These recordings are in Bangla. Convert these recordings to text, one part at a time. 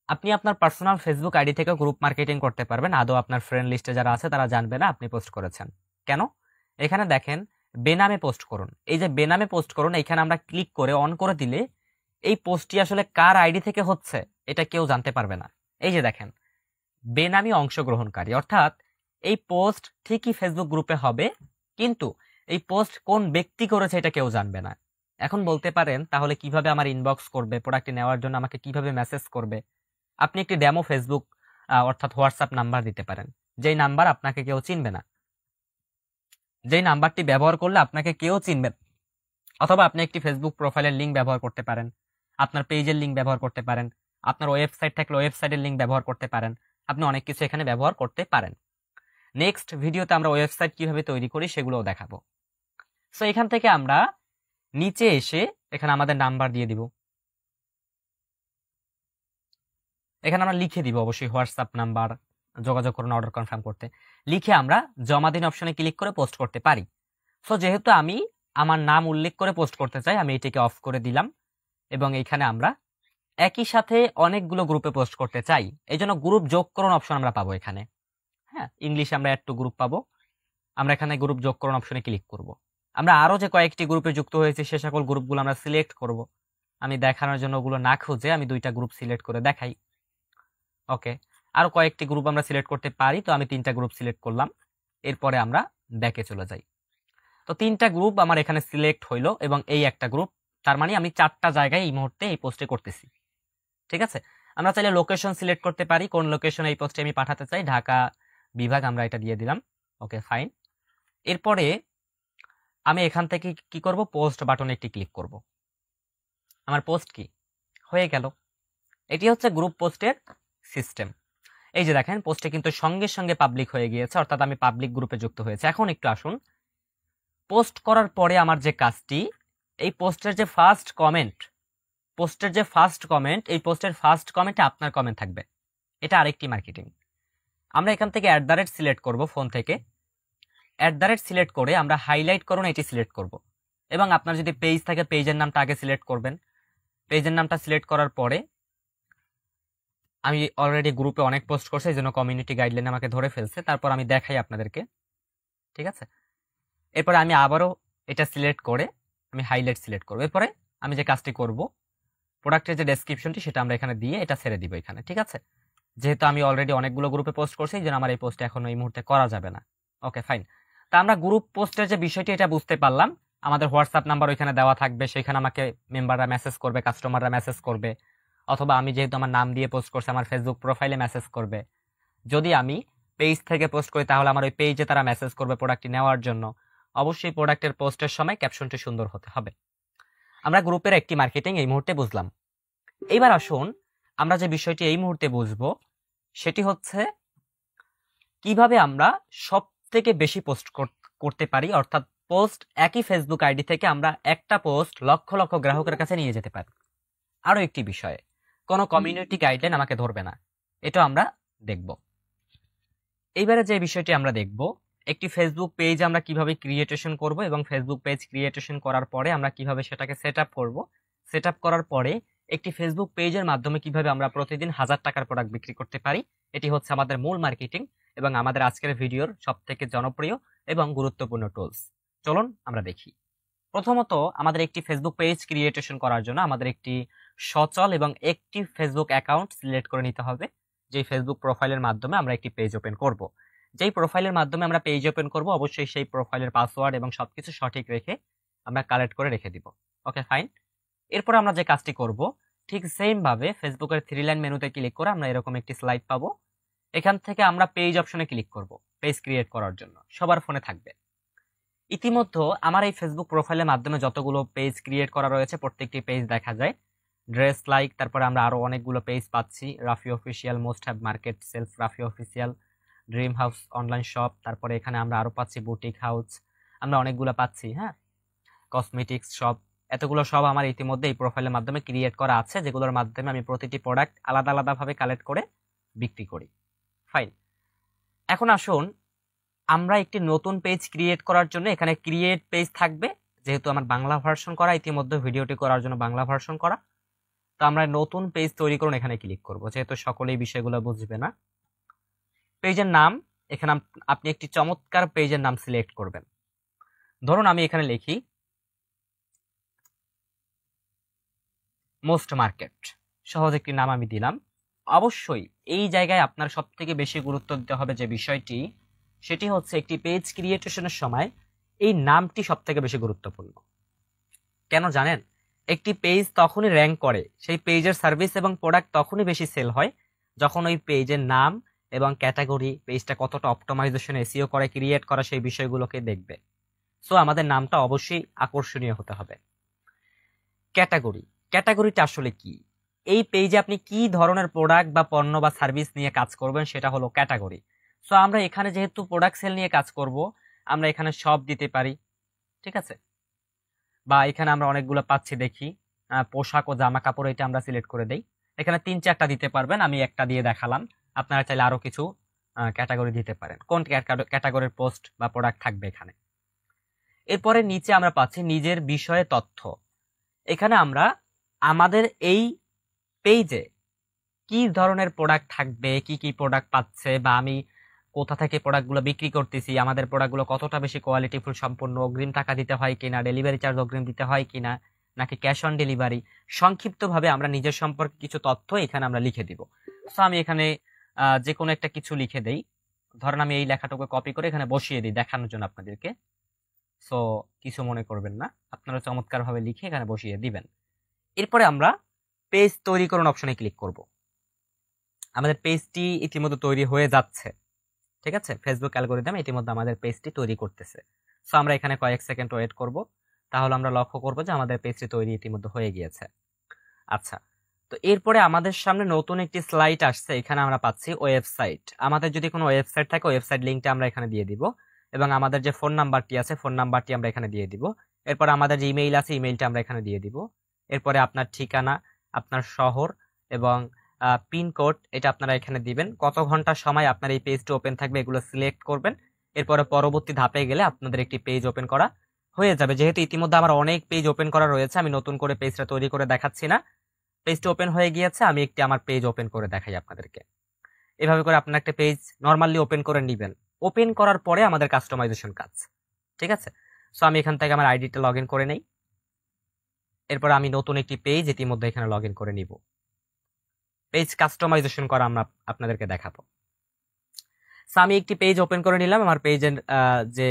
আপনি আপনার পার্সোনাল ফেসবুক আইডি থেকে গ্রুপ মার্কেটিং করতে পারবেন। আদৌ আপনার ফ্রেন্ড লিস্টে যারা আছে তারা জানবে না আপনি পোস্ট করেছেন। কেন? এখানে দেখেন বেনামে পোস্ট করুন। এই যে বেনামে পোস্ট করুন, এখানে আমরা ক্লিক করে অন করে দিলে এই পোস্টটি আসলে কার আইডি থেকে হচ্ছে এটা কেউ জানতে পারবে না। এই যে দেখেন বেনামি অংশগ্রহণকারী, অর্থাৎ এই পোস্ট ঠিকই ফেসবুক গ্রুপে হবে, কিন্তু এই পোস্ট কোন ব্যক্তি করেছে এটা কেউ জানবে না। এখন বলতে পারেন তাহলে কিভাবে আমার ইনবক্স করবে, প্রোডাক্টটি নেওয়ার জন্য আমাকে কিভাবে মেসেজ করবে? আপনি একটি ডেমো ফেসবুক অর্থাৎ হোয়াটসঅ্যাপ নাম্বার দিতে পারেন, যেই নাম্বার আপনাকে কেউ চিনবে না, যেই নাম্বারটি ব্যবহার করলে আপনাকে কেউ চিনবে। অথবা আপনি একটি ফেসবুক প্রোফাইলের লিঙ্ক ব্যবহার করতে পারেন, আপনার পেজের লিঙ্ক ব্যবহার করতে পারেন, আপনার ওয়েবসাইট থাকলে ওয়েবসাইটের লিঙ্ক ব্যবহার করতে পারেন। আপনি অনেক কিছু এখানে ব্যবহার করতে পারেন। নেক্সট ভিডিওতে আমরা ওয়েবসাইট কিভাবে তৈরি করি সেগুলোও দেখাবো। সো এখান থেকে আমরা নিচে এসে এখানে আমাদের নাম্বার দিয়ে দিব। এখানে আমরা লিখে দিব অবশ্যই হোয়াটসঅ্যাপ নাম্বার, যোগাযোগ করুন অর্ডার কনফার্ম করতে। লিখে আমরা জমা দিন অপশনে ক্লিক করে পোস্ট করতে পারি। সো যেহেতু আমি আমার নাম উল্লেখ করে পোস্ট করতে চাই, আমি এটিকে অফ করে দিলাম। এবং এখানে আমরা একই সাথে অনেকগুলো গ্রুপে পোস্ট করতে চাই, এই জন্য গ্রুপ যোগ করুন অপশন আমরা পাবো এখানে। হ্যাঁ, ইংলিশে আমরা অ্যাড টু গ্রুপ পাবো। আমরা এখানে গ্রুপ যোগ করুন অপশনে ক্লিক করব। আমরা আরো যে কয়েকটি গ্রুপে যুক্ত হয়েছে সে সকল গ্রুপগুলো আমরা সিলেক্ট করব। আমি দেখানোর জন্য ওগুলো না খুঁজে আমি দুইটা গ্রুপ সিলেক্ট করে দেখাই। ওকে, আরো কয়েকটি গ্রুপ আমরা সিলেক্ট করতে পারি, তো আমি 3টা গ্রুপ সিলেক্ট করলাম। এরপরে আমরা ব্যাকে চলে যাই। তো 3টা গ্রুপ আমার এখানে সিলেক্ট হইলো এবং এই একটা গ্রুপ, তার মানে আমি 4টা জায়গায় এই মুহূর্তে এই পোস্টে করতেছি। ঠিক আছে, আমরা চাইলে লোকেশন সিলেক্ট করতে পারি, কোন লোকেশনে এই পোস্টে আমি পাঠাতে চাই। ঢাকা বিভাগ আমরা এটা দিয়ে দিলাম। Okay fine. এরপরে আমি এখান থেকে কি করব, পোস্ট বাটনে একটি ক্লিক করব। আমার পোস্ট কি হয়ে গেল। এটি হচ্ছে গ্রুপ পোস্টের সিস্টেম। এই যে দেখেন পোস্টে কিন্তু সঙ্গে সঙ্গে পাবলিক হয়ে গিয়েছে, অর্থাৎ আমি পাবলিক গ্রুপে যুক্ত হয়েছে। এখন একটু আসুন, পোস্ট করার পরে আমার যে কাজটি, এই পোস্টের যে ফার্স্ট কমেন্ট, এই পোস্টের ফার্স্ট কমেন্টে আপনার কমেন্ট থাকবে। এটা আরেকটি মার্কেটিং। আমরা এখান থেকে @ সিলেক্ট করব, ফোন থেকে @ সিলেক্ট করে আমরা হাইলাইট করুন এটি সিলেক্ট করব। এবং আপনার যদি পেজ থাকে পেজের নামটা আগে সিলেক্ট করবেন। পেজের নামটা সিলেক্ট করার পরে আমি অলরেডি গ্রুপে অনেক পোস্ট করছি, এই জন্য কমিউনিটি গাইডলাইন আমাকে ধরে ফেলছে। তারপর আমি দেখাই আপনাদেরকে। ঠিক আছে, এরপরে আমি আবারও এটা সিলেক্ট করে আমি হাইলাইট সিলেক্ট করব। এরপরে আমি যে কাজটি করব, প্রোডাক্টের যে ডেসক্রিপশনটি সেটা আমরা এখানে দিয়ে এটা ছেড়ে দিব এখানে। ঠিক আছে, যেহেতু আমি অলরেডি অনেকগুলো গ্রুপে পোস্ট করছি, এই জন্য আমার এই পোস্ট এখন এই মুহূর্তে করা যাবে না। Okay fine. তা আমরা গ্রুপ পোস্টের যে বিষয়টি এটা বুঝতে পারলাম। আমাদের হোয়াটসঅ্যাপ নাম্বার ওইখানে দেওয়া থাকবে, সেখানে আমাকে মেম্বাররা মেসেজ করবে, কাস্টমাররা মেসেজ করবে, অথবা আমি যেহেতু আমার নাম দিয়ে পোস্ট করছি আমার ফেসবুক প্রোফাইলে মেসেজ করবে। যদি আমি পেজ থেকে পোস্ট করি তাহলে আমার ওই পেজে তারা মেসেজ করবে প্রোডাক্টটি নেওয়ার জন্য। অবশ্যই প্রোডাক্টের পোস্টের সময় ক্যাপশনটি সুন্দর হতে হবে। আমরা গ্রুপের একটি মার্কেটিং এই মুহূর্তে বুঝলাম। এইবার আসুন আমরা যে বিষয়টি এই মুহূর্তে বুঝবো সেটি হচ্ছে কিভাবে আমরা সব থেকে বেশি পোস্ট করতে পারি, অর্থাৎ পোস্ট একই ফেসবুক আইডি থেকে আমরা একটা পোস্ট লক্ষ লক্ষ গ্রাহকের কাছে নিয়ে যেতে পারি। আরো একটি বিষয়ে কোনো কমিউনিটি গাইডলাইন আমাকে ধরবে না, এটা আমরা দেখব। এইবারে যে বিষয়টি আমরা দেখব, একটি ফেসবুক পেজ আমরা কিভাবে ক্রিয়েটেশন করব এবং ফেসবুক পেজ ক্রিয়েটেশন করার পরে আমরা কিভাবে সেটাকে সেট আপ করব। সেট আপ করার পরে একটি ফেসবুক পেজের মাধ্যমে কিভাবে আমরা প্রতিদিন 1000 টাকার প্রোডাক্ট বিক্রি করতে পারি, এটি হচ্ছে আমাদের মূল মার্কেটিং এবং আমাদের আজকের ভিডিওর সবথেকে জনপ্রিয় এবং গুরুত্বপূর্ণ টুলস। চলুন আমরা দেখি। প্রথমত আমাদের একটি ফেসবুক পেজ ক্রিয়েটেশন করার জন্য আমাদের একটি সচল এবং একটি ফেসবুক অ্যাকাউন্ট সিলেক্ট করে নিতে হবে, যে ফেসবুক প্রোফাইলের মাধ্যমে আমরা একটি পেজ ওপেন করব। যেই প্রোফাইলের মাধ্যমে আমরা পেজ ওপেন করব অবশ্যই সেই প্রোফাইলের পাসওয়ার্ড এবং সবকিছু সঠিক রেখে আমরা কালেক্ট করে রেখে দিব। Okay fine. এরপর আমরা যে কাজটি করব ঠিক সেম ভাবে ফেসবুকের 3 লাইন মেনুতে ক্লিক করে আমরা এরকম একটি স্লাইড পাবো। এখান থেকে আমরা পেজ অপশনে ক্লিক করব পেজ ক্রিয়েট করার জন্য, সবার ফোনে থাকবে। ইতিমধ্যে আমার এই ফেসবুক প্রোফাইলের মাধ্যমে যতগুলো পেজ ক্রিয়েট করা রয়েছে প্রত্যেকটি পেজ দেখা যায়। ড্রেস লাইক, তারপরে আমরা আরো অনেকগুলো পেজ পাচ্ছি, Rafi official, most have market, self Rafi official, dream house online shop, তারপরে এখানে আমরা আরো পাচ্ছি বুটিক হাউস, আমরা অনেকগুলো পাচ্ছি। হ্যাঁ, কসমেটিক্স শপ, এতগুলো সব আমার ইতিমধ্যে এই প্রোফাইলের মাধ্যমে ক্রিয়েট করা আছে, যেগুলোর মাধ্যমে আমি প্রতিটি প্রোডাক্ট আলাদা আলাদাভাবে কালেক্ট করে বিক্রি করি। ফাইন। এখন আসুন আমরা একটি নতুন পেজ ক্রিয়েট করার জন্য এখানে ক্রিয়েট পেজ থাকবে, যেহেতু আমার বাংলা ভার্সন করা, ইতিমধ্যে ভিডিওটি করার জন্য বাংলা ভার্সন করা। তো আমরা নতুন পেজ তৈরি করুন এখানে ক্লিক করব, যেহেতু সকলেই বিষয়গুলো বুঝবে না। পেজের নাম, এখানে আপনি একটি চমৎকার পেজের নাম সিলেক্ট করবেন। ধরুন আমি এখানে লিখি মোস্ট মার্কেট, সহজ একটি নাম আমি দিলাম। অবশ্যই এই জায়গায় আপনার সব থেকে বেশি গুরুত্ব দিতে হবে যে বিষয়টি, সেটি হচ্ছে একটি পেজ ক্রিয়েশনের সময় এই নামটি সব থেকে বেশি গুরুত্বপূর্ণ। কেন জানেন? একটি পেজ তখনই র্যাঙ্ক করে, সেই পেজের সার্ভিস এবং প্রোডাক্ট তখনই বেশি সেল হয় যখন ওই পেজের নাম এবং ক্যাটাগরি, পেজটা কতটা অপটিমাইজেশন এসইও করে, ক্রিয়েট করা, সেই বিষয়গুলোকে দেখবে। সো আমাদের নামটা অবশ্যই আকর্ষণীয় হতে হবে। ক্যাটাগরি, ক্যাটাগরিটা আসলে কি? এই পেজে আপনি কি ধরনের প্রোডাক্ট বা পণ্য বা সার্ভিস নিয়ে কাজ করবেন সেটা হলো ক্যাটাগরি। সো আমরা এখানে যেহেতু প্রোডাক্ট সেল নিয়ে কাজ করব, আমরা এখানে সব দিতে পারি, ঠিক আছে? বা এখানে আমরা অনেকগুলো পাচ্ছি দেখি, পোশাক ও জামা কাপড়, এটা আমরা সিলেক্ট করে দেই। এখানে 3-4টা দিতে পারবেন, আমি একটা দিয়ে দেখালাম। আপনারা চাইলে আরো কিছু ক্যাটাগরি দিতে পারেন, কোন ক্যাটাগরির পোস্ট বা প্রোডাক্ট থাকবে এখানে। এরপরে নিচে আমরা পাচ্ছি নিজের বিষয়ে তথ্য। এখানে আমরা আমাদের এই পেজে কি ধরনের প্রোডাক্ট থাকবে, কি কি প্রোডাক্ট পাচ্ছে, বা আমি কোথা থেকে প্রোডাক্টগুলো বিক্রি করতেছি, আমাদের প্রোডাক্টগুলো কতটা বেশি কোয়ালিটিফুল সম্পূর্ণ, অগ্রিম টাকা দিতে হয় কিনা, ডেলিভারি চার্জ অগ্রিম দিতে হয় কিনা, নাকি ক্যাশ অন ডেলিভারি, সংক্ষিপ্তভাবে আমরা নিজের সম্পর্কে কিছু তথ্য এখানে আমরা লিখে দিব। সো আমি এখানে যে কোনো একটা কিছু লিখে দেই। ধরেন আমি এই লেখাটাকে কপি করে এখানে বসিয়ে দিই দেখানোর জন্য আপনাদেরকে। সো কিছু মনে করবেন না, আপনারা চমৎকারভাবে লিখে এখানে বসিয়ে দিবেন। এরপরে আমরা পেজ তৈরি করুন অপশনে ক্লিক করব। আমাদের পেজটি ইতিমধ্যে তৈরি হয়ে যাচ্ছে, ঠিক আছে? ফেসবুক অ্যালগরিদম ইতিমধ্যে আমাদের পেজটি তৈরি করতেছে। সো আমরা এখানে কয়েক সেকেন্ড ওয়েট করব, তাহলে আমরা লক্ষ্য করব যে আমাদের পেজটি তৈরি ইতিমধ্যে হয়ে গিয়েছে। আচ্ছা, তো এরপরে আমাদের সামনে নতুন একটি স্লাইড আসছে, এখানে আমরা পাচ্ছি ওয়েবসাইট। আমাদের যদি কোনো ওয়েবসাইট থাকে, ওয়েবসাইট লিঙ্কটা আমরা এখানে দিয়ে দিব, এবং আমাদের যে ফোন নাম্বারটি আছে, ফোন নাম্বারটি আমরা এখানে দিয়ে দিব। এরপর আমাদের যে ইমেইল আছে, ইমেইলটা আমরা এখানে দিয়ে দিব। এরপরে আপনার ঠিকানা, আপনার শহর এবং পিনকোড, এটা আপনারা এখানে দিবেন। কত ঘন্টা সময় আপনার এই পেজটি ওপেন থাকবে এগুলো সিলেক্ট করবেন। এরপরে পরবর্তী ধাপে গেলে আপনাদের একটি পেজ ওপেন করা হয়ে যাবে। যেহেতু ইতিমধ্যে আমার অনেক পেজ ওপেন করা রয়েছে, আমি নতুন করে পেজটা তৈরি করে দেখাচ্ছি না। পেজটি ওপেন হয়ে গিয়েছে, আমি একটি আমার পেজ ওপেন করে দেখাই আপনাদেরকে। এভাবে করে আপনার একটা পেজ নর্মালি ওপেন করে নেবেন। ওপেন করার পরে আমাদের কাস্টমাইজেশন কাজ, ঠিক আছে? সো আমি এখান থেকে আমার আইডিটা লগ ইন করে নেই। এরপর আমি নতুন একটি পেজ ইতিমধ্যে এখানে লগ ইন করে নিব। পেজ কাস্টমাইজেশন করা আমরা আপনাদেরকে দেখাবো। সো আমি একটি পেজ ওপেন করে নিলাম। আমার পেজের যে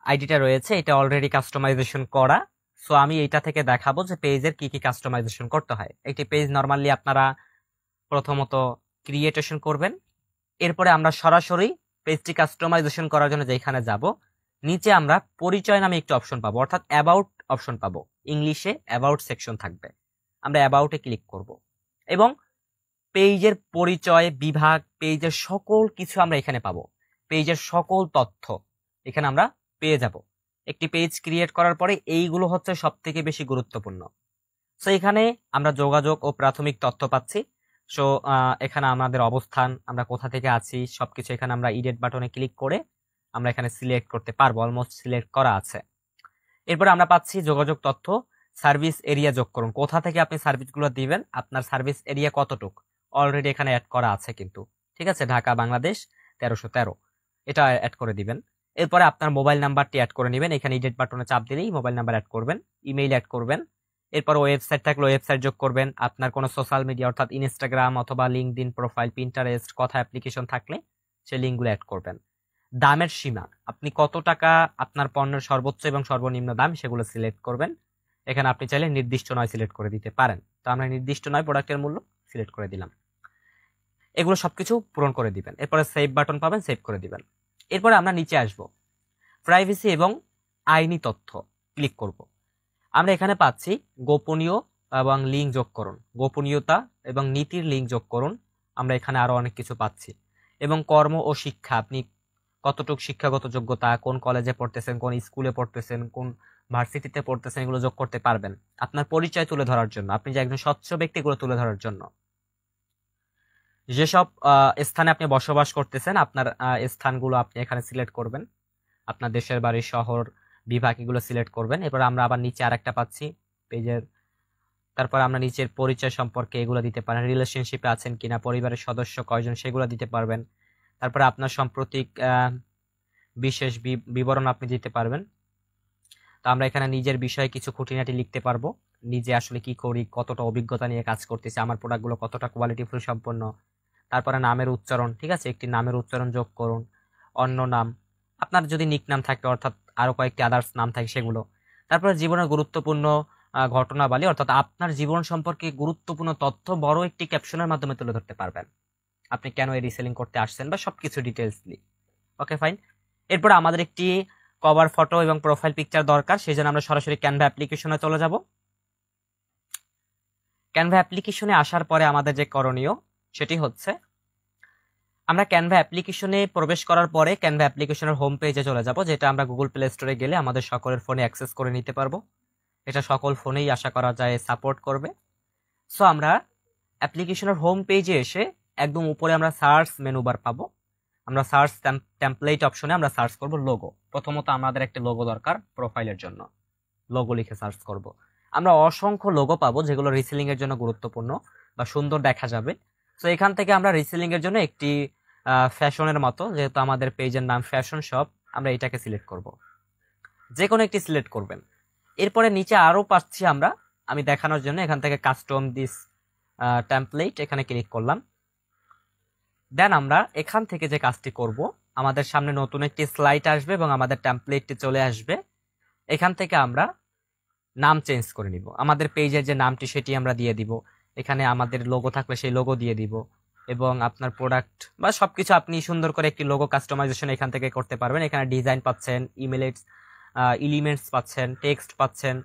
আইডিটা রয়েছে এটা অলরেডি কাস্টমাইজেশন করা। সো আমি এইটা থেকে দেখাবো যে পেজের কি কি কাস্টমাইজেশন করতে হয়। একটি পেজ নরমালি আপনারা প্রথমত ক্রিয়েটেশন করবেন। এরপরে আমরা সরাসরি পেজটি কাস্টমাইজেশন করার জন্য যেখানে যাব, নিচে আমরা পরিচয় নামে একটি অপশন পাবো, অর্থাৎ অ্যাবাউট অপশন পাবো। ইংলিশে অ্যাবাউট সেকশন থাকবে, আমরা অ্যাবাউটে ক্লিক করব এবং পেজের পরিচয়, বিভাগ, পেজের সকল কিছু আমরা এখানে পাবো। পেজের সকল তথ্য এখানে আমরা পেয়ে যাব। একটি পেজ ক্রিয়েট করার পরে এইগুলো হচ্ছে সব থেকে বেশি গুরুত্বপূর্ণ। সো এখানে আমরা যোগাযোগ ও প্রাথমিক তথ্য পাচ্ছি। সো এখানে আমাদের অবস্থান, আমরা কোথা থেকে আছি, সবকিছু এখানে আমরা এডিট বাটনে ক্লিক করে আমরা এখানে সিলেক্ট করতে পারবো। অলমোস্ট সিলেক্ট করা আছে। এরপরে আমরা পাচ্ছি যোগাযোগ তথ্য, সার্ভিস এরিয়া যোগ করুন। কোথা থেকে আপনি সার্ভিসগুলো দিবেন, আপনার সার্ভিস এরিয়া কতটুক, অলরেডি এখানে অ্যাড করা আছে কিন্তু, ঠিক আছে? ঢাকা, বাংলাদেশ 1313, এটা অ্যাড করে দিবেন। এরপরে আপনার মোবাইল নাম্বারটি অ্যাড করে নেবেন। এখানে এডিট বাটনে চাপ দিলেই মোবাইল নাম্বার অ্যাড করবেন, ইমেইল অ্যাড করবেন। এরপর ওয়েবসাইট থাকলে ওয়েবসাইট যোগ করবেন। আপনার কোনো সোশ্যাল মিডিয়া অর্থাৎ ইনস্টাগ্রাম অথবা লিঙ্কডইন প্রোফাইল, পিন্টারেস্ট, কথা অ্যাপ্লিকেশন থাকলে সেই লিঙ্কগুলো অ্যাড করবেন। দামের সীমা, আপনি কত টাকা আপনার পণ্যের সর্বোচ্চ এবং সর্বনিম্ন দাম সেগুলো সিলেক্ট করবেন। এখানে আপনি চাইলে নির্দিষ্ট নয় সিলেক্ট করে দিতে পারেন। তো আমরা নির্দিষ্ট নয় প্রোডাক্টের মূল্য সিলেক্ট করে দিলাম। এগুলো সবকিছু পূরণ করে দিবেন। এরপরে সেভ বাটন পাবেন, সেভ করে দিবেন। এরপরে আমরা নিচে আসব, প্রাইভেসি এবং আইনি তথ্য ক্লিক করব। আমরা এখানে পাচ্ছি গোপনীয় এবং লিঙ্ক যোগ করুন, গোপনীয়তা এবং নীতির লিঙ্ক যোগ করুন। আমরা এখানে আরো অনেক কিছু পাচ্ছি। এবং কর্ম ও শিক্ষা, আপনি কতটুকু শিক্ষাগত যোগ্যতা, কোন কলেজে পড়তেছেন, কোন স্কুলে পড়তেছেন, কোন ভার্সিটিতে পড়তেছেন, এগুলো যোগ করতে পারবেন আপনার পরিচয় তুলে ধরার জন্য, আপনি যে একজন স্বচ্ছ ব্যক্তি এগুলো তুলে ধরার জন্য। যেসব স্থানে আপনি বসবাস করতেছেন, আপনার স্থানগুলো আপনি এখানে সিলেক্ট করবেন। আপনার দেশের বাড়ি, শহর, বিভাগ, এগুলো সিলেক্ট করবেন। এরপর আমরা আবার নিচে আরেকটা পাচ্ছি পেজের তারপর আমরা নিচের পরিচয় সম্পর্কে এগুলো দিতে পারেন, রিলেশনশিপে আছেন কিনা, পরিবারের সদস্য কয়জন সেগুলো দিতে পারবেন। তারপরে আপনার সাম্প্রতিক বিশেষ বিবরণ আপনি দিতে পারবেন। তো আমরা এখানে নিজের বিষয়ে কিছু খুঁটিনাটি লিখতে পারবো, নিজে আসলে কি করি, কতটা অভিজ্ঞতা নিয়ে কাজ করতেছি, আমার প্রোডাক্টগুলো কতটা কোয়ালিটিফুল সম্পন্ন। তারপরে নামের উচ্চারণ, ঠিক আছে, একটি নামের উচ্চারণ যোগ করুন, অন্য নাম, আপনার যদি নিক নাম থাকে অর্থাৎ আরো কয়েকটি আদার্স নাম থাকে সেগুলো। তারপরে জীবনের গুরুত্বপূর্ণ ঘটনাবলী অর্থাৎ আপনার জীবন সম্পর্কে গুরুত্বপূর্ণ তথ্য বড় একটি ক্যাপশনের মাধ্যমে তুলে ধরতে পারবেন, আপনি কেন এই রিসেলিং করতে আসছেন বা সবকিছু ডিটেলসলি। Okay fine. এরপর আমাদের একটি কভার ফটো এবং প্রোফাইল পিকচার দরকার, সেই জন্য আমরা সরাসরি ক্যানভা অ্যাপ্লিকেশনে চলে যাব। ক্যানভা অ্যাপ্লিকেশনে আসার পরে আমাদের যে করণীয় সেটি হচ্ছে আমরা ক্যানভা অ্যাপ্লিকেশনে প্রবেশ করার পরে ক্যানভা অ্যাপ্লিকেশনের হোম পেজে চলে যাব, যেটা আমরা গুগল প্লে স্টোরে গেলে আমাদের সকলের ফোনে অ্যাক্সেস করে নিতে পারবো। এটা সকল ফোনেই আশা করা যায় সাপোর্ট করবে। সো আমরা অ্যাপ্লিকেশনের হোম পেজে এসে একদম উপরে আমরা সার্চ মেনু বার পাবো, আমরা সার্চ টেমপ্লেট অপশনে আমরা সার্চ করব লোগো। প্রথমত আমাদের একটা লোগো দরকার প্রোফাইলের জন্য, লোগো লিখে সার্চ করব। আমরা অসংখ্য লোগো পাবো যেগুলো রিসেলিং এর জন্য গুরুত্বপূর্ণ বা সুন্দর দেখা যাবে। তো এখান থেকে আমরা রিসেলিং এর জন্য একটি ফ্যাশনের মতো, যেহেতু আমাদের পেজের নাম ফ্যাশন শপ, আমরা এটাকে সিলেক্ট করব, যে কোনো একটি সিলেক্ট করবেন। এরপরে নিচে আরো পাচ্ছি আমরা, আমি দেখানোর জন্য এখান থেকে কাস্টম দিস টেমপ্লেট এখানে ক্লিক করলাম। দেন আমরা এখান থেকে যে কাজটি করব, আমাদের সামনে নতুন একটি স্লাইড আসবে এবং আমাদের টেমপ্লেটটি চলে আসবে। এখান থেকে আমরা নাম চেঞ্জ করে নিব, আমাদের পেজের যে নামটি সেটি আমরা দিয়ে দিব, এখানে আমাদের লোগো থাকলে সেই লোগো দিয়ে দিব, এবং আপনার প্রোডাক্ট বা সবকিছু আপনি সুন্দর করে একটি লোগো কাস্টমাইজেশন এখান থেকে করতে পারবেন। এখানে ডিজাইন পাচ্ছেন, এলিমেন্টস পাচ্ছেন, টেক্সট পাচ্ছেন,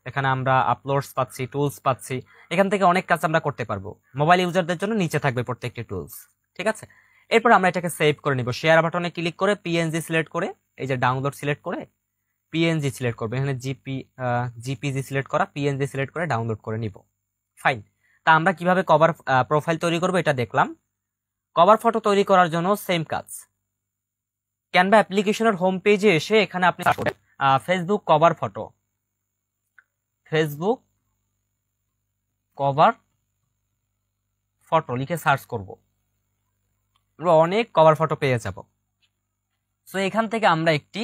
এখানে আমরা আপলোডস পাচ্ছি, টুলস পাচ্ছি, এখান থেকে অনেক কাজ আমরা করতে পারবো। মোবাইল ইউজারদের জন্য নিচে থাকবে প্রত্যেকটি টুলস, ঠিক আছে। এরপর আমরা এটাকে সেভ করে নিব, শেয়ার বাটনে ক্লিক করে পিএনজি সিলেক্ট করে, এই যে ডাউনলোড সিলেক্ট করে পিএনজি সিলেক্ট করবে, এখানে জিপিজি সিলেক্ট করা, পিএনজি সিলেক্ট করে ডাউনলোড করে নিব। ফাইন। তা আমরা কিভাবে কভার প্রোফাইল তৈরি করব এটা দেখলাম। কভার ফটো তৈরি করার জন্য সেম কাজ, ক্যানভা অ্যাপ্লিকেশনের হোম পেজে এসে এখানে আপনি Facebook cover photo, Facebook cover photo লিখে সার্চ করব, আমরা অনেক কভার ফটো পেয়ে যাব। সো এখান থেকে আমরা একটি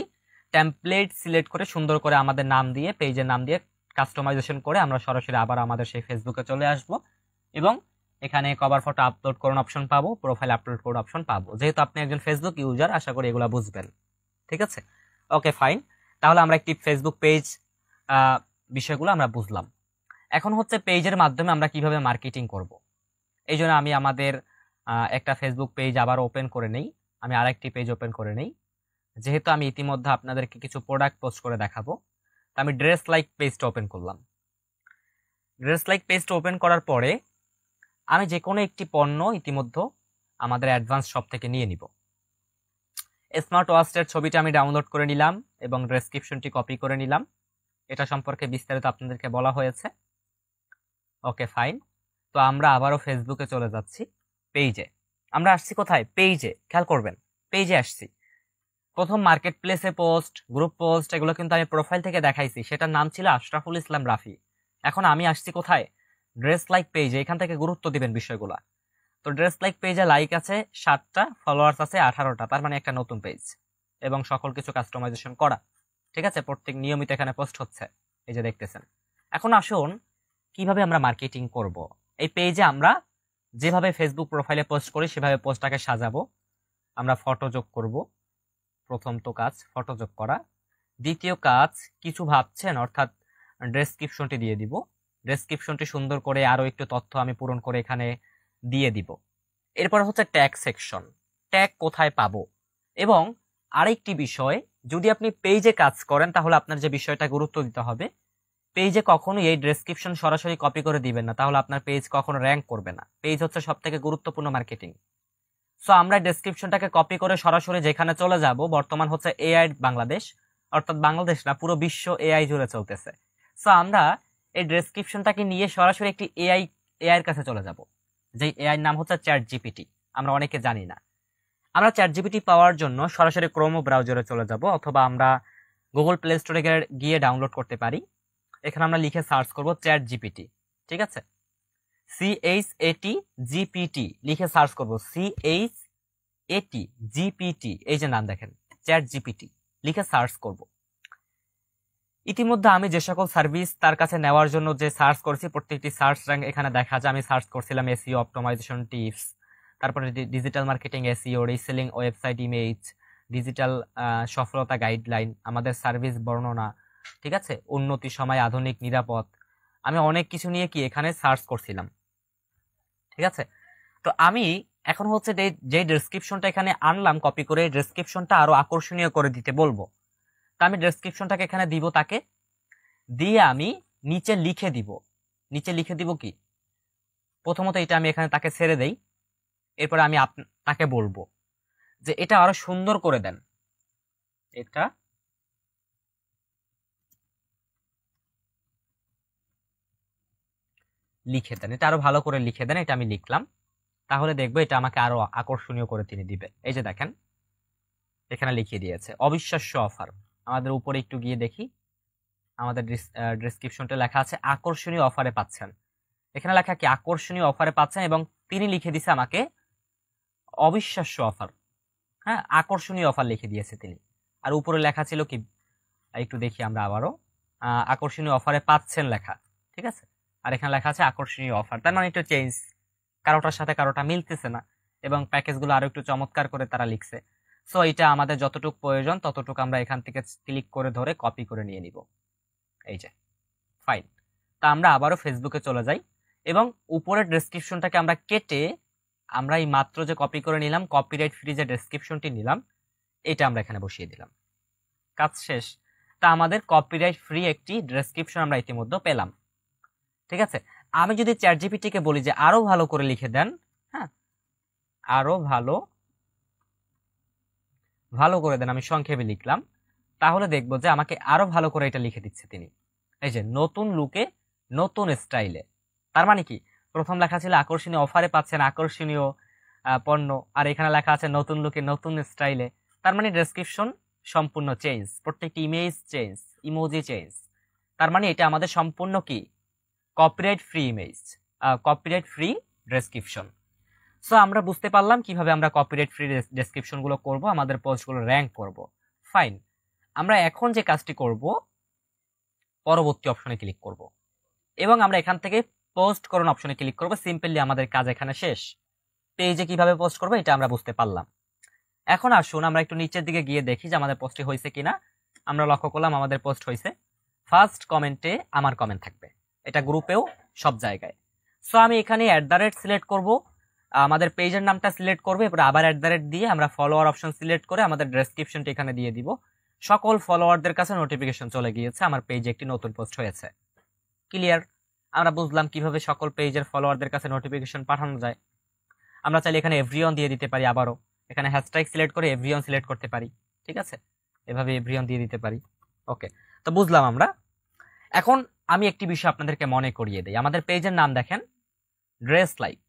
টেমপ্লেট সিলেক্ট করে সুন্দর করে আমাদের নাম দিয়ে, পেজের নাম দিয়ে কাস্টমাইজেশন করে আমরা সরাসরি আবার আমাদের সেই ফেসবুকে চলে আসব এবং এখানে কভার ফটো আপলোড করুন অপশন পাবো, প্রোফাইল আপলোড করুন অপশন পাবো। যেহেতু আপনি একজন ফেসবুক ইউজার, আশা করি এগুলা বুঝবেন, ঠিক আছে। Okay fine. তাহলে আমরা একটি ফেসবুক পেজ বিষয়গুলো আমরা বুঝলাম। এখন হচ্ছে পেজের মাধ্যমে আমরা কিভাবে মার্কেটিং করব। এই জন্য আমি আমাদের একটা ফেসবুক পেজ আবার ওপেন করে নেই, আমি আরেকটি পেজ ওপেন করে নেই। যেহেতু আমি ইতিমধ্যে আপনাদেরকে কিছু প্রোডাক্ট পোস্ট করে দেখাবো, তো আমি ড্রেস লাইক পেজটা ওপেন করলাম। ড্রেস লাইক পেজটা ওপেন করার পরে আমি যে কোনো একটি পণ্য ইতিমধ্যে আমাদের অ্যাডভান্স শপ থেকে নিয়ে নিব। স্মার্ট ওয়াচের ছবিটা আমি ডাউনলোড করে নিলাম এবং ডেসক্রিপশনটি কপি করে নিলাম, এটা সম্পর্কে বিস্তারিত আপনাদেরকে বলা হয়েছে। Okay fine. তো আমরা আবারও ফেসবুকে চলে যাচ্ছি, পেজে আমরা আসছি। কোথায়? পেজে, খেয়াল করবেন, পেজে আসছি। প্রথম মার্কেট প্লেসে পোস্ট, গ্রুপ পোস্ট, এগুলো কিন্তু আমি প্রোফাইল থেকে দেখাইছি, সেটার নাম ছিল আশরাফুল ইসলাম রাফি। এখন আমি আসছি কোথায়? ড্রেস লাইক পেজে। এখান থেকে গুরুত্ব দিবেন বিষয়গুলা। তো ড্রেস লাইক পেজে লাইক আছে 7টা, ফলোয়ার্স আছে 18টা, তার মানে একটা নতুন পেজ এবং সকল কিছু কাস্টমাইজেশন করা, ঠিক আছে। প্রত্যেক নিয়মিত এখানে পোস্ট হচ্ছে, এই যে দেখতেছেন। এখন আসুন কিভাবে আমরা মার্কেটিং করব। এই পেজে আমরা যেভাবে ফেসবুক প্রোফাইলে পোস্ট করি সেভাবে পোস্টটাকে সাজাবো। আমরা ফটো যোগ করব, প্রথম তো কাজ ফটো যোগ করা। দ্বিতীয় কাজ, কিছু ভাবছেন অর্থাৎ ডেসক্রিপশনটি দিয়ে দিব। ডেসক্রিপশনটি সুন্দর করে আরো একটু তথ্য আমি পূরণ করে এখানে দিয়ে দিব। এরপর হচ্ছে ট্যাগ সেকশন, ট্যাগ কোথায় পাবো। এবং আরেকটি বিষয়, যদি আপনি পেজে কাজ করেন তাহলে আপনার যে বিষয়টা গুরুত্ব দিতে হবে, পেজে কখনো এই ডেসক্রিপশন সরাসরি কপি করে দিবেন না, তাহলে আপনার পেজ কখনো র্যাঙ্ক করবে না। পেজ হচ্ছে সবথেকে গুরুত্বপূর্ণ মার্কেটিং। সো আমরা ডেসক্রিপশনটাকে কপি করে সরাসরি যেখানে চলে যাব, বর্তমান হচ্ছে এআই বাংলাদেশ, অর্থাৎ বাংলাদেশ না, পুরো বিশ্ব এআই জুড়ে চলতেছে। সো আমরা এই ডেসক্রিপশনটাকে নিয়ে সরাসরি একটি এআই এর কাছে চলে যাব, যে এআই নাম হচ্ছে চ্যাট জিপিটি। আমরা অনেকে জানি না। আমরা চ্যাট জিপিটি পাওয়ার জন্য সরাসরি ক্রোম ব্রাউজারে চলে যাব, অথবা আমরা গুগল প্লে স্টোরে গিয়ে ডাউনলোড করতে পারি। এখানে আমরা লিখে সার্চ করব চ্যাট জিপিটি, ঠিক আছে, CHATGPT লিখে সার্চ করব, CHATGPT, এই যে নাম দেখেন চ্যাট জিপিটি লিখে সার্চ করব। ইতিমধ্যে আমি যে সকল সার্ভিস তার কাছে নেওয়ার জন্য যে সার্চ করেছি প্রত্যেকটি সার্চ র্যাঙ্ক এখানে দেখা যায়। আমি সার্চ করছিলাম এসইও অপটিমাইজেশন টিপস, তারপরে digital marketing, SEO, reselling, website image, digital সফলতা গাইডলাইন, আমাদের সার্ভিস বর্ণনা, ঠিক আছে, উন্নতি সময়, আধুনিক, নিরাপদ। আমি অনেক কিছু নিয়ে কি এখানে সার্চ করছিলাম, ঠিক আছে। তো আমি এখন হচ্ছে যে ডেসক্রিপশনটা এখানে আনলাম কপি করে, ডেসক্রিপশনটা আরো আকর্ষণীয় করে দিতে বলবো। তা আমি ডেসক্রিপশনটাকে এখানে দিব, তাকে দিয়ে আমি নিচে লিখে দিব। নিচে লিখে দিব কি, প্রথমত এটা আমি এখানে তাকে ছেড়ে দেই, এরপরে আমি তাকে বলবো যে এটা আরো সুন্দর করে দেন, এটা লিখে দেন, এটা আরো ভালো করে লিখে দেন। এটা আমি লিখলাম, তাহলে দেখবো এটা আমাকে আরো আকর্ষণীয় করে তিনি দিবে। এই যে দেখেন এখানে লিখিয়ে দিয়েছে অবিশ্বাস্য অফার। আমাদের উপরে একটু গিয়ে দেখি, আমাদের ডেসক্রিপশনটা লেখা আছে আকর্ষণীয় অফারে পাচ্ছেন। এখানে লেখা কি আকর্ষণীয় অফারে পাচ্ছেন, এবং তিনি লিখে দিছে আমাকে অবিশ্বাস্য অফার। হ্যাঁ, আকর্ষণীয় অফার লিখে দিয়েছে তিনি। আর উপরে লেখা ছিল কি, একটু দেখি আমরা আবারও, আকর্ষণীয় অফারে পাচ্ছেন লেখা, ঠিক আছে। আর এখানে লেখা আছে আকর্ষণীয় অফার, তার মানে একটু চেঞ্জ, কারোটার সাথে কারোটা মিলতেছে না, এবং প্যাকেজগুলো আরো একটু চমৎকার করে তারা লিখছে। সো এটা আমাদের যতটুকু প্রয়োজন ততটুকু আমরা এখান থেকে ক্লিক করে ধরে কপি করে নিয়ে নিব। এই যে ফাইন। তা আমরা আবারও ফেসবুকে চলে যাই, এবং উপরের ডেসক্রিপশনটাকে আমরা কেটে আমরা এই মাত্র যে কপি করে নিলাম, কপিরাইট ফ্রি যে ডেসক্রিপশনটি নিলাম, এটা আমরা এখানে বসিয়ে দিলাম। কাজ শেষ। তা আমাদের কপিরাইট ফ্রি একটি ডেসক্রিপশন আমরা ইতিমধ্যে পেলাম, ঠিক আছে। আমি যদি চ্যাট জিপিটিকে বলি যে আরো ভালো করে লিখে দেন, হ্যাঁ, আরো ভালো করে দেন, আমি সংক্ষেপে লিখলাম, তাহলে দেখবো যে আমাকে আরো ভালো করে এটা লিখে দিচ্ছে তিনি। এই যে নতুন লুকে নতুন স্টাইলে, তার মানে কি, প্রথম লেখা ছিল আকর্ষণীয় অফারে পাচ্ছেন আকর্ষণীয় পণ্য, আর এখানে লেখা আছে নতুন লুকে নতুন স্টাইলে। তার মানে ডেসক্রিপশন সম্পূর্ণ চেঞ্জ, প্রত্যেকটি ইমেজ চেঞ্জ, ইমোজি চেঞ্জ। তার মানে এটা আমাদের সম্পূর্ণ কি copyright free image, copyright free description. So আমরা বুঝতে পারলাম কিভাবে আমরা কপিরাইট ফ্রি ডেসক্রিপশন গুলো করবো, আমাদের পোস্টগুলো র্যাঙ্ক করব। ফাইন, আমরা এখন যে কাজটি করব, পরবর্তী অপশনে ক্লিক করব, এবং আমরা এখান থেকে পোস্ট করুন অপশনে ক্লিক করব। সিম্পলি আমাদের কাজ এখানে শেষ। পেজে কিভাবে পোস্ট করবো এটা আমরা বুঝতে পারলাম। এখন আসুন আমরা একটু নিচের দিকে গিয়ে দেখি যে আমাদের পোস্টটি হয়েছে কিনা। আমরা লক্ষ্য করলাম আমাদের পোস্ট হয়েছে। ফার্স্ট কমেন্টে আমার কমেন্ট থাকবে, এটা গ্রুপেও সব জায়গায়। সো আমি এখানে সিলেক্ট করব, আমাদের পেজের নামটা সিলেক্ট করবো, এরপর আবার দিয়ে আমরা ফলোয়ার অপশন সিলেক্ট করে আমাদের ডেসক্রিপশনটি এখানে দিয়ে দিব। সকল ফলোয়ারদের কাছে নোটিফিকেশন চলে গিয়েছে, আমার পেজে একটি নতুন পোস্ট হয়েছে। ক্লিয়ার? আমরা বুঝলাম কিভাবে সকল পেজের ফলোয়ারদের কাছে নোটিফিকেশন পাঠানো যায়। আমরা চাইলে এখানে এভরিওয়ান দিয়ে দিতে পারি, আবারও এখানে হ্যাশট্যাগ সিলেক্ট করে এভরিওয়ান সিলেক্ট করতে পারি, ঠিক আছে, এভাবে এভরিওয়ান দিয়ে দিতে পারি। ওকে, তো বুঝলাম আমরা। এখন আমি একটি বিষয় আপনাদেরকে মনে করিয়ে দিই, আমাদের পেজের নাম দেখেন ড্রেস লাইক।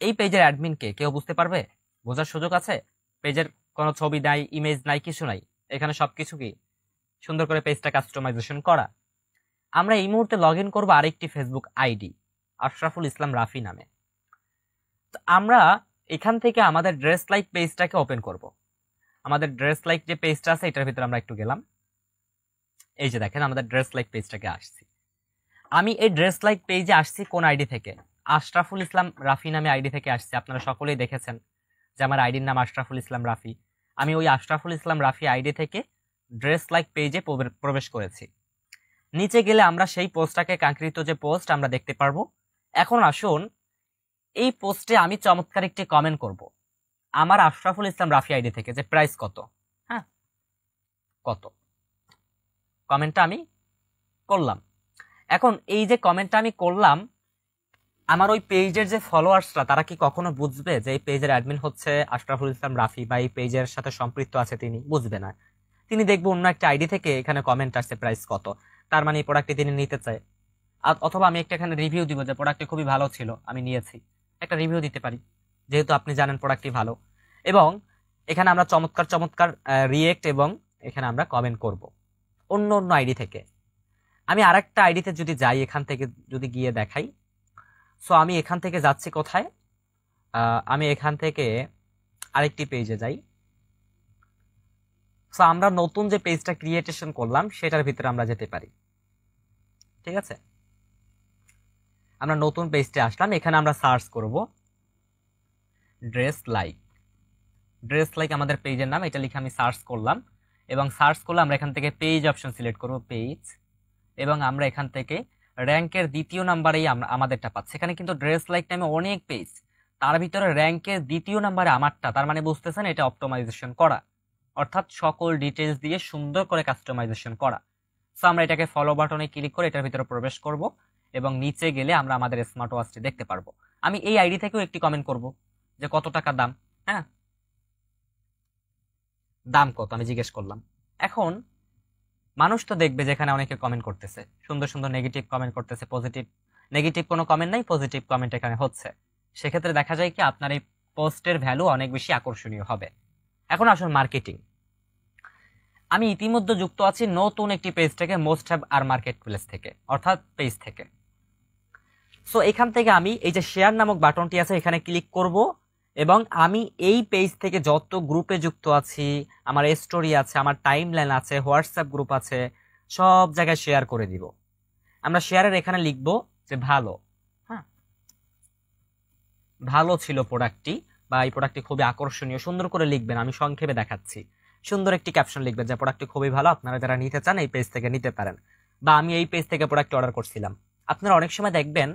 এই পেজের অ্যাডমিনকে কেউ বুঝতে পারবে? বোঝার সুযোগ আছে? পেজের কোনো ছবি নাই, ইমেজ নাই, কিছু নাই, এখানে সবকিছু কি সুন্দর করে পেজটা কাস্টমাইজেশন করা। আমরা এই মুহূর্তে লগ ইন করবো আরেকটি ফেসবুক আইডি, আশরাফুল ইসলাম রাফি নামে। তো আমরা এখান থেকে আমাদের ড্রেস লাইক পেজটাকে ওপেন করব। আমাদের ড্রেস লাইক যে পেজটা আছে এটার ভিতরে আমরা একটু গেলাম। এই যে দেখেন আমাদের ড্রেস লাইক পেজটাকে আসছি। আমি এই ড্রেস লাইক পেজে আসছি কোন আইডি থেকে? আশরাফুল ইসলাম রাফি নামে আইডি থেকে আসছে। আপনারা সকলেই দেখেছেন যে আমার আইডির নাম আশরাফুল ইসলাম রাফি। আমি ওই আশরাফুল ইসলাম রাফি আইডি থেকে ড্রেস লাইক পেজে প্রবেশ করেছি। নিচে গেলে আমরা সেই পোস্টটাকে, কাঙ্ক্ষিত যে পোস্ট আমরা দেখতে পারবো। এখন আসুন এই পোস্টে আমি চমৎকার একটি কমেন্ট করব আমার আশরাফুল ইসলাম রাফি আইডি থেকে, যে প্রাইস কত, হ্যাঁ কত, কমেন্টটা আমি করলাম। এখন এই যে কমেন্টটা আমি করলাম, আমার ওই পেজের যে ফলোয়ার্সরা তারা কি কখনো বুঝবে যে এই পেজের অ্যাডমিন হচ্ছে আশরাফুল ইসলাম রাফি বা এই পেজের সাথে সম্পৃক্ত আছে? তিনি বুঝবে না। তিনি দেখবো অন্য একটা আইডি থেকে এখানে কমেন্ট আসছে প্রাইস কত, তার মানে এই প্রোডাক্টটি তিনি নিতে চায়। অথবা আমি একটা এখানে রিভিউ দিব যে প্রোডাক্টটি খুবই ভালো ছিল, আমি নিয়েছি, একটা রিভিউ দিতে পারি, যেহেতু আপনি জানেন প্রোডাক্টটি ভালো। এবং এখানে আমরা চমৎকার রিয়েক্ট এবং এখানে আমরা কমেন্ট করব অন্য আইডি থেকে। আমি আরেকটা আইডিতে যদি যাই, এখান থেকে যদি গিয়ে দেখাই, সো আমি এখান থেকে যাচ্ছি কোথায়, আমি এখান থেকে আরেকটি পেজে যাই। সো আমরা নতুন যে পেজটা ক্রিয়েটেশন করলাম সেটার ভিতরে আমরা যেতে পারি। ঠিক আছে, আমরা নতুন পেজটা আসলাম, এখানে আমরা সার্চ করব ড্রেস লাইক। ড্রেস লাইক আমাদের পেজের নাম, এটা লিখে আমি সার্চ করলাম, এবং সার্চ করলে আমরা এখান থেকে পেজ অপশন সিলেক্ট করব, পেজ, এবং আমরা এখান থেকে র্যাঙ্কের দ্বিতীয় নাম্বারেই আমরা আমাদেরটা পাচ্ছি। এখানে কিন্তু ড্রেস লাইক নামে অনেক পেজ, তার ভিতরে র্যাঙ্কের দ্বিতীয় নাম্বারে আমারটা, তার মানে বুঝতেছেন এটা অপটিমাইজেশন করা, অর্থাৎ সকল ডিটেলস দিয়ে সুন্দর করে কাস্টমাইজেশন করা। সো আমরা এটাকে ফলো বাটনে ক্লিক করে এটার ভিতরে প্রবেশ করব, এবং নিচে গেলে আমরা আমাদের স্মার্ট ওয়াচটি দেখতে পারবো। আমি এই আইডি থেকেও একটি কমেন্ট করব যে কত টাকা দাম, হ্যাঁ দাম কত আমি জিজ্ঞেস করলাম। এখন মানুষ তো দেখবে যেখানে অনেকে কমেন্ট করতেছে, সুন্দর সুন্দর নেগেটিভ কমেন্ট করতেছে, পজিটিভ নেগেটিভ কোনো কমেন্ট নাই, পজিটিভ কমেন্ট এখানে হচ্ছে। সেক্ষেত্রে দেখা যায় কি আপনার এই পোস্টের ভ্যালু অনেক বেশি আকর্ষণীয় হবে। এখন আসুন মার্কেটিং। আমি ইতিমধ্যে যুক্ত আছি নতুন একটি পেজ থেকে, most have are market place থেকে, অর্থাৎ পেজ থেকে। সো এখান থেকে আমি এই যে শেয়ার নামক বাটনটি আছে এখানে ক্লিক করব, এবং আমি এই পেজ থেকে যত গ্রুপে যুক্ত আছি, আমার স্টোরি আছে, আমার টাইমলাইন আছে, হোয়াটসঅ্যাপ গ্রুপ আছে, সব জায়গায় শেয়ার করে দিব। আমরা শেয়ারের এখানে লিখব যে ভালো, হ্যাঁ ভালো ছিল প্রোডাক্টটি, বা এই প্রোডাক্টটি খুবই আকর্ষণীয়, সুন্দর করে লিখবেন, আমি সংক্ষেপে দেখাচ্ছি। সুন্দর একটি ক্যাপশন লিখবেন যে প্রোডাক্টটি খুবই ভালো, আপনারা যারা নিতে চান এই পেজ থেকে নিতে পারেন, বা আমি এই পেজ থেকে প্রোডাক্ট অর্ডার করছিলাম। আপনারা অনেক সময় দেখবেন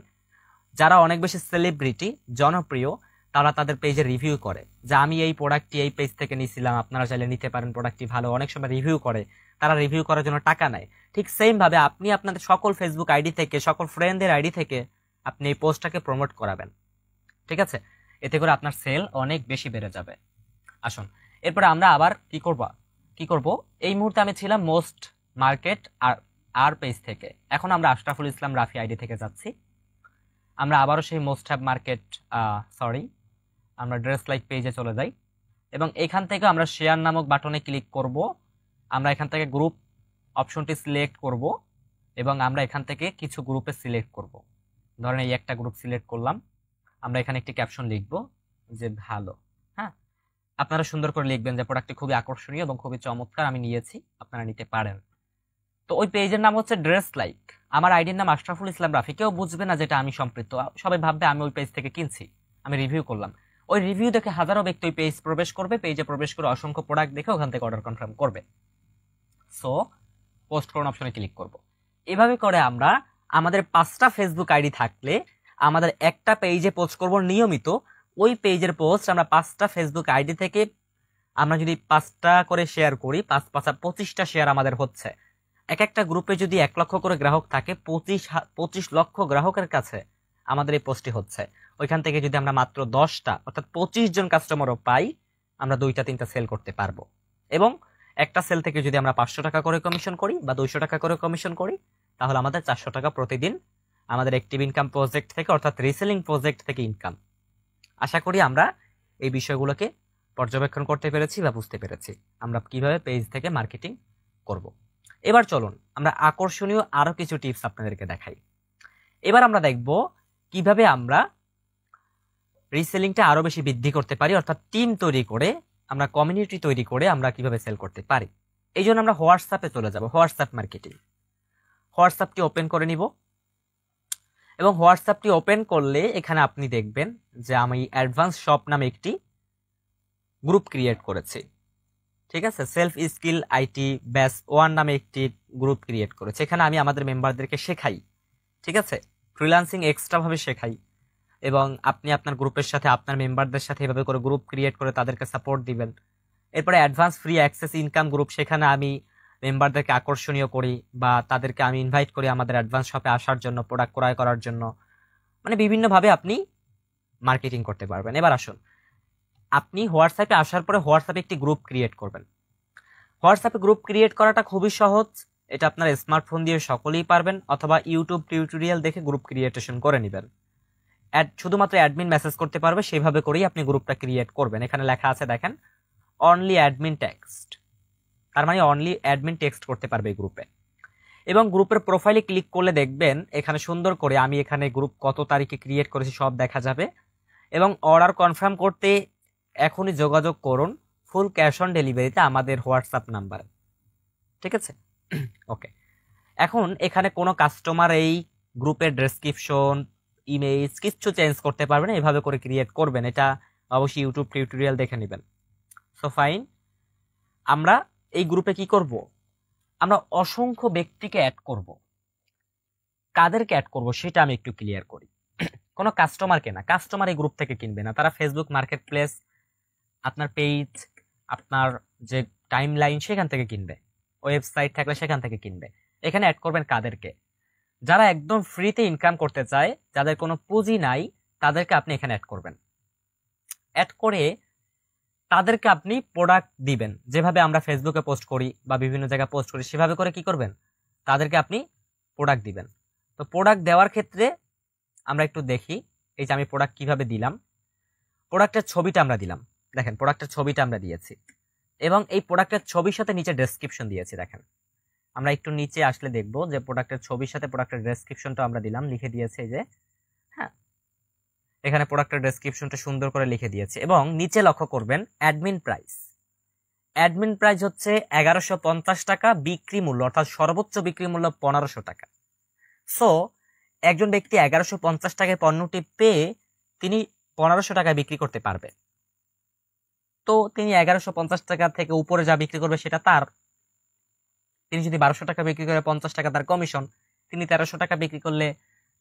যারা অনেক বেশি সেলিব্রিটি, জনপ্রিয়, তারা তাদের পেজে রিভিউ করে যে আমি এই প্রোডাক্টটি এই পেজ থেকে নিয়েছিলাম, আপনারা চাইলে নিতে পারেন, প্রোডাক্টটি ভালো। অনেক সময় রিভিউ করে, তারা রিভিউ করার জন্য টাকা নেয়। ঠিক সেম ভাবে আপনি আপনাদের সকল ফেসবুক আইডি থেকে, সকল ফ্রেন্ডদের আইডি থেকে আপনি এই পোস্টটাকে প্রমোট করাবেন। ঠিক আছে, এতে করে আপনার সেল অনেক বেশি বেড়ে যাবে। আসুন এরপরে আমরা আবার কি করব, এই মুহূর্তে আমি ছিলাম মোস্ট মার্কেট আর পেজ থেকে, এখন আমরা আশরাফুল ইসলাম রাফি আইডি থেকে যাচ্ছি। আমরা আবারও সেই মোস্ট হ্যাভ মার্কেট আমরা ড্রেস লাইক পেজে চলে যাই, এবং এখান থেকে আমরা শেয়ার নামক বাটনে ক্লিক করব। আমরা এখান থেকে গ্রুপ অপশনটি সিলেক্ট করব, এবং আমরা এখান থেকে কিছু গ্রুপে সিলেক্ট করব। ধরেন এই একটা গ্রুপ সিলেক্ট করলাম, আমরা এখানে একটি ক্যাপশন লিখব যে ভালো, হ্যাঁ আপনারা সুন্দর করে লিখবেন যে প্রোডাক্টটি খুবই আকর্ষণীয় এবং খুবই চমৎকার, আমি নিয়েছি, আপনারা নিতে পারেন। তো ওই পেজের নাম হচ্ছে ড্রেস লাইক, আমার আইডির নাম আশরাফুল ইসলাম রাফি। কেউ বুঝবে না যেটা আমি সম্পৃক্ত, সবাই ভাববে আমি ওই পেজ থেকে কিনছি, আমি রিভিউ করলাম। ওই রিভিউ দেখে হাজারো ব্যক্তি ওই পেজ প্রবেশ করবে, পেজে প্রবেশ করে অসংখ্য প্রোডাক্ট দেখে ওখান থেকে অর্ডার কনফার্ম করবে। সো পোস্ট করুন অপশনে ক্লিক করব। এভাবে করে আমরা আমাদের 5টা ফেসবুক আইডি থাকলে আমাদের একটা পেজে পোস্ট করব নিয়মিত। ওই পেজের পোস্ট আমরা 5টা ফেসবুক আইডি থেকে আমরা যদি 5টা করে শেয়ার করি, 5 5 25টা শেয়ার আমাদের হচ্ছে। এক একটা গ্রুপে যদি 1 লক্ষ করে গ্রাহক থাকে, 25 লক্ষ গ্রাহকের কাছে আমাদের এই পোস্টটি হচ্ছে। ওইখান থেকে যদি আমরা মাত্র 10টা অর্থাৎ 25 জন কাস্টমারও পাই, আমরা 2টা 3টা সেল করতে পারবো। এবং একটা সেল থেকে যদি আমরা 500 টাকা করে কমিশন করি বা 200 টাকা করে কমিশন করি, তাহলে আমাদের 400 টাকা প্রতিদিন আমাদের অ্যাক্টিভ ইনকাম প্রজেক্ট থেকে, অর্থাৎ রিসেলিং প্রজেক্ট থেকে ইনকাম। আশা করি আমরা এই বিষয়গুলোকে পর্যবেক্ষণ করতে পেরেছি বা বুঝতে পেরেছি আমরা কিভাবে পেজ থেকে মার্কেটিং করব। এবার চলুন আমরা আকর্ষণীয় আরো কিছু টিপস আপনাদেরকে দেখাই। এবার আমরা দেখব কিভাবে আমরা রিসেলিংটা আরো বেশি বৃদ্ধি করতে পারি, অর্থাৎ টিম তৈরি করে, আমরা কমিউনিটি তৈরি করে আমরা কিভাবে সেল করতে পারি। এই জন্য আমরা হোয়াটসঅ্যাপে চলে যাব, হোয়াটসঅ্যাপ মার্কেটিং। হোয়াটসঅ্যাপটি ওপেন করে নিব, এবং হোয়াটসঅ্যাপটি ওপেন করলে এখানে আপনি দেখবেন যে আমি অ্যাডভান্স শপ নামে একটি গ্রুপ ক্রিয়েট করেছি। ঠিক আছে, সেলফ স্কিল আইটি ব্যাচ 1 নামে একটি গ্রুপ ক্রিয়েট করেছি। এখানে আমি আমাদের মেম্বারদেরকে শেখাই, ঠিক আছে, ফ্রিল্যান্সিং এক্সট্রা ভাবে শেখাই, এবং আপনি আপনার গ্রুপের সাথে আপনার মেম্বারদের সাথে এভাবে করে গ্রুপ ক্রিয়েট করে তাদেরকে সাপোর্ট দিবেন। এরপরে advance free access income group, সেখানে আমি মেম্বারদেরকে আকর্ষণীয় করি বা তাদেরকে আমি ইনভাইট করি আমাদের অ্যাডভান্স শপে আসার জন্য, প্রোডাক্ট ক্রয় করার জন্য। মানে বিভিন্নভাবে আপনি মার্কেটিং করতে পারবেন। এবার আসুন, আপনি হোয়াটসঅ্যাপে আসার পরে হোয়াটসঅ্যাপে একটি গ্রুপ ক্রিয়েট করবেন। হোয়াটসঅ্যাপে গ্রুপ ক্রিয়েট করাটা খুবই সহজ, এটা আপনার স্মার্টফোন দিয়ে সকলেই পারবেন, অথবা ইউটিউব টিউটোরিয়াল দেখে গ্রুপ ক্রিয়েটেশন করে নেবেন। শুধুমাত্র অ্যাডমিন মেসেজ করতে পারবে, সেভাবে করেই আপনি গ্রুপটা ক্রিয়েট করবেন। এখানে লেখা আছে দেখেন, অনলি অ্যাডমিন টেক্সট, তার মানে অনলি অ্যাডমিন টেক্সট করতে পারবে এই গ্রুপে। এবং গ্রুপের প্রোফাইলে ক্লিক করলে দেখবেন এখানে সুন্দর করে আমি এখানে গ্রুপ কত তারিখে ক্রিয়েট করেছি সব দেখা যাবে। এবং অর্ডার কনফার্ম করতে এখনই যোগাযোগ করুন ফুল ক্যাশ অন ডেলিভারিতে আমাদের হোয়াটসঅ্যাপ নাম্বারে, ঠিক আছে? ওকে, এখন এখানে কোনো কাস্টমার এই গ্রুপের ডেসক্রিপশন, ইমেজ কিছু চেঞ্জ করতে পারবেন, এভাবে করে ক্রিয়েট করবেন। এটা অবশ্যই ইউটিউব টিউটোরিয়াল দেখে নেবেন। সো ফাইন, আমরা এই গ্রুপে কি করব, আমরা অসংখ্য ব্যক্তিকে অ্যাড করব। কাদেরকে অ্যাড করব সেটা আমি একটু ক্লিয়ার করি। কোনো কাস্টমারকে না, কাস্টমার এই গ্রুপ থেকে কিনবে না, তারা ফেসবুক মার্কেট প্লেস, আপনার পেজ, আপনার যে টাইম লাইন সেখান থেকে কিনবে, ওয়েবসাইট থাকলে সেখান থেকে কিনবে। এখানে অ্যাড করবেন কাদেরকে, যারা একদম ফ্রিতে ইনকাম করতে চায়, যাদের কোনো পুঁজি নাই, তাদেরকে আপনি এখানে অ্যাড করবেন। অ্যাড করে তাদেরকে আপনি প্রোডাক্ট দিবেন, যেভাবে আমরা ফেসবুকে পোস্ট করি বা বিভিন্ন জায়গায় পোস্ট করি সেভাবে করে কি করবেন, তাদেরকে আপনি প্রোডাক্ট দিবেন। তো প্রোডাক্ট দেওয়ার ক্ষেত্রে আমরা একটু দেখি, এই যে আমি প্রোডাক্ট কিভাবে দিলাম, প্রোডাক্টের ছবিটা আমরা দিলাম, দেখেন প্রোডাক্টের ছবিটা আমরা দিয়েছি এবং এই প্রোডাক্টের ছবির সাথে নিচে ডেসক্রিপশন দিয়েছি। দেখেন আমরা একটু নিচে আসলে দেখবো যে প্রোডাক্টের ছবির সাথে প্রোডাক্টের ডেসক্রিপশনটা আমরা দিলাম, লিখে দিয়েছে যে হ্যাঁ, এখানে প্রোডাক্টের ডেসক্রিপশনটা সুন্দর করে লিখে দিয়েছে। এবং নিচে লক্ষ্য করবেন অ্যাডমিন প্রাইস, অ্যাডমিন প্রাইস হচ্ছে 1150 টাকা, বিক্রি মূল্য অর্থাৎ সর্বোচ্চ বিক্রি মূল্য 1500 টাকা। সো একজন ব্যক্তি 1150 টাকায় পণ্যটি পেয়ে তিনি 1500 টাকায় বিক্রি করতে পারবে। তো তিনি 1150 টাকা থেকে উপরে যা বিক্রি করবে সেটা তার। তিনি যদি 1200 টাকা বিক্রি করে 50 টাকা তার কমিশন, তিনি 1300 টাকা বিক্রি করলে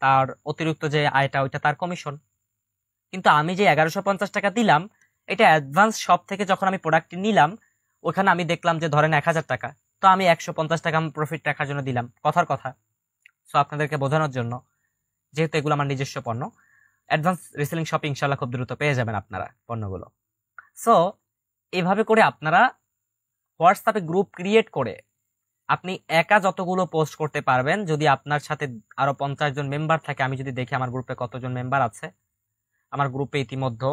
তার অতিরিক্ত যে আয়টা ওইটা তার কমিশন। কিন্তু আমি যে 1150 টাকা দিলাম, এটা অ্যাডভান্স শপ থেকে যখন আমি প্রোডাক্টটি নিলাম, ওখানে আমি দেখলাম যে ধরেন 1000 টাকা, তো আমি 150 টাকা আমি প্রফিট রাখার জন্য দিলাম, কথার কথা। সো আপনাদেরকে বোঝানোর জন্য, যেহেতু এগুলো আমার নিজস্ব পণ্য, অ্যাডভান্স রিসেলিং শপে ইনশাল্লাহ খুব দ্রুত পেয়ে যাবেন আপনারা পণ্যগুলো। সো এইভাবে করে আপনারা হোয়াটসঅ্যাপে গ্রুপ ক্রিয়েট করে আপনি একা যতগুলো পোস্ট করতে পারবেন, যদি আপনার সাথে আরো 50 জন মেম্বার থাকে, আমি যদি দেখি আমার গ্রুপে কতজন মেম্বার আছে, আমার গ্রুপে ইতিমধ্যে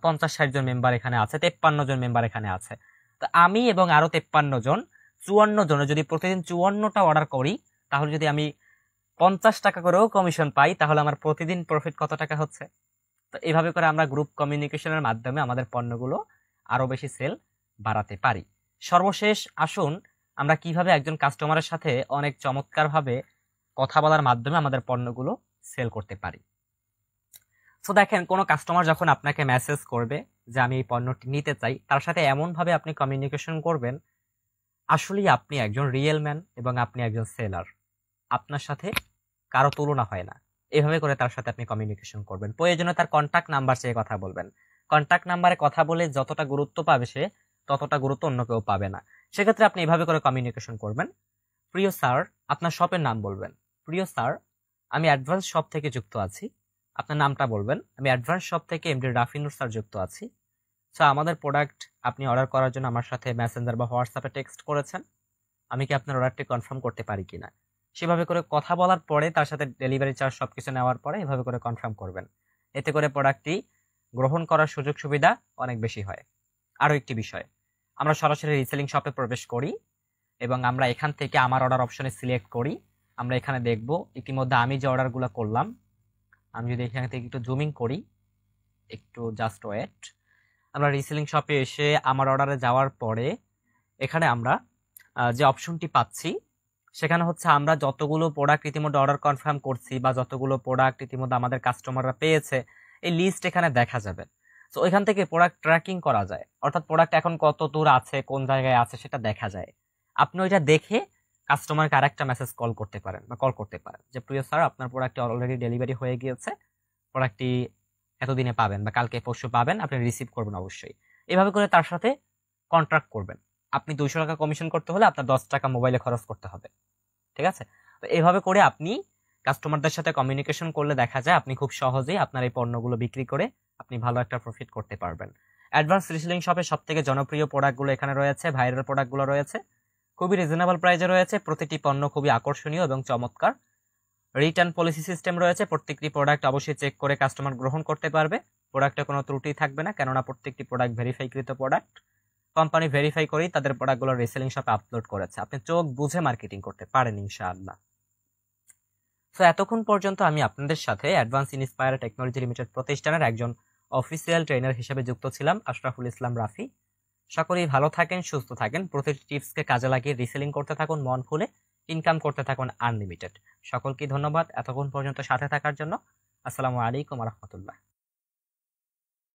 50-60 জন মেম্বার এখানে আছে, 53 জন মেম্বার এখানে আছে। তো আমি এবং আরো 53 জন, 54 জনে যদি প্রতিদিন 54টা অর্ডার করি, তাহলে যদি আমি 50 টাকা করেও কমিশন পাই, তাহলে আমার প্রতিদিন প্রফিট কত টাকা হচ্ছে। তো এইভাবে করে আমরা গ্রুপ কমিউনিকেশনের মাধ্যমে আমাদের পণ্যগুলো আরো বেশি সেল বাড়াতে পারি। সর্বশেষ আসুন আমরা কিভাবে একজন কাস্টমারের সাথে অনেক চমৎকারভাবে কথা বলার মাধ্যমে আমাদের পণ্যগুলো সেল করতে পারি। তো দেখেন, কোনো কাস্টমার যখন আপনাকে মেসেজ করবে যে আমি এই পণ্যটি নিতে চাই, তার সাথে এমনভাবে আপনি কমিউনিকেশন করবেন আসলেই আপনি একজন রিয়েল ম্যান এবং আপনি একজন সেলার, আপনার সাথে কারো তুলনা হয় না। এভাবে করে তার সাথে আপনি কমিউনিকেশন করবেন। প্রয়োজনে তার কন্টাক্ট নাম্বার চেয়ে কথা বলবেন। কন্টাক্ট নাম্বারে কথা বলে যতটা গুরুত্ব পাবে সে, ততটা গুরুত্ব অন্য কেউ পাবে না। সেক্ষেত্রে আপনি এভাবে করে কমিউনিকেশন করবেন। প্রিয় স্যার, আপনার শপের নাম বলবেন। প্রিয় স্যার, আমি অ্যাডভান্স শপ থেকে যুক্ত আছি। আপনার নামটা বলবেন। আমি অ্যাডভান্স শপ থেকে এমডি রাফিনুর স্যার যুক্ত আছি। সো আমাদের প্রোডাক্ট আপনি অর্ডার করার জন্য আমার সাথে মেসেঞ্জার বা হোয়াটসঅ্যাপে টেক্সট করেছেন, আমি কি আপনার অর্ডারটি কনফার্ম করতে পারি কিনা। সেভাবে করে কথা বলার পরে তার সাথে ডেলিভারি চার্জ সবকিছু নেওয়ার পরে এভাবে করে কনফার্ম করবেন। এতে করে প্রোডাক্টটি গ্রহণ করার সুযোগ সুবিধা অনেক বেশি হয়। আরও একটি বিষয়, আমরা সরাসরি রিসেলিং শপে প্রবেশ করি এবং আমরা এখান থেকে আমার অর্ডার অপশনে সিলেক্ট করি। আমরা এখানে দেখব ইতিমধ্যে আমি যে অর্ডারগুলো করলাম, আমি যদি এখান থেকে একটু জুমিং করি, একটু জাস্ট ওয়েট। আমরা রিসেলিং শপে এসে আমার অর্ডারে যাওয়ার পরে এখানে আমরা যে অপশনটি পাচ্ছি, সেখানে হচ্ছে আমরা যতগুলো প্রোডাক্ট ইতিমধ্যে অর্ডার কনফার্ম করছি বা যতগুলো প্রোডাক্ট ইতিমধ্যে আমাদের কাস্টমাররা পেয়েছে, এই লিস্ট এখানে দেখা যাবে। তো ওইখান থেকে প্রোডাক্ট ট্র্যাকিং করা যায়, অর্থাৎ প্রোডাক্ট এখন কত দূর আছে, কোন জায়গায় আছে সেটা দেখা যায়। আপনি ওইটা দেখে কাস্টমারকে আরেকটা মেসেজ কল করতে পারেন বা কল করতে পারেন যে প্রিয় স্যার, আপনার প্রোডাক্টটি অলরেডি ডেলিভারি হয়ে গিয়েছে, প্রোডাক্টটি এতদিনে পাবেন বা কালকে পরশু পাবেন, আপনি রিসিভ করবেন অবশ্যই। এভাবে করে তার সাথে কন্ট্রাক্ট করবেন। আপনি 200 টাকা কমিশন করতে হলে আপনার 10 টাকা মোবাইলে খরচ করতে হবে, ঠিক আছে? তো এইভাবে করে আপনি কাস্টমারদের সাথে কমিউনিকেশন করলে দেখা যায় আপনি খুব সহজেই আপনার এই পণ্যগুলো বিক্রি করে আপনি ভালো একটা প্রফিট করতে পারবেন। অ্যাডভান্স রিসেলিং শপে সব থেকে জনপ্রিয় প্রোডাক্টগুলো এখানে রয়েছে, ভাইরাল প্রোডাক্টগুলো রয়েছে, খুবই রিজনেবল প্রাইসে রয়েছে, প্রতিটি পণ্য খুবই আকর্ষণীয় এবং চমৎকার। রিটার্ন পলিসি সিস্টেম রয়েছে, প্রত্যেকটি প্রোডাক্ট অবশ্যই চেক করে কাস্টমার গ্রহণ করতে পারবে, প্রোডাক্টে কোনো ত্রুটি থাকবে না, কেননা প্রত্যেকটি প্রোডাক্ট ভেরিফাইকৃত প্রোডাক্ট। কোম্পানি ভেরিফাই করেই তাদের প্রোডাক্টগুলো রিসেলিং শপে আপলোড করেছে। আপনি চোখ বুঝে মার্কেটিং করতে পারেন ইনশাআল্লাহ। তো এতক্ষণ পর্যন্ত আমি আপনাদের সাথে অ্যাডভান্স ইন্সপায়ার টেকনোলজি লিমিটেড প্রতিষ্ঠানের একজন অফিসিয়াল ট্রেনার হিসেবে যুক্ত ছিলাম, আশরাফুল ইসলাম রাফি। সকলেই ভালো থাকেন, সুস্থ থাকেন, প্রতিটি টিপসকে কাজে লাগিয়ে রিসেলিং করতে থাকুন মন খুলে, ইনকাম করতে থাকুন আনলিমিটেড। সকলকে ধন্যবাদ এতক্ষণ পর্যন্ত সাথে থাকার জন্য। আসসালামু আলাইকুম রহমতুল্লাহ।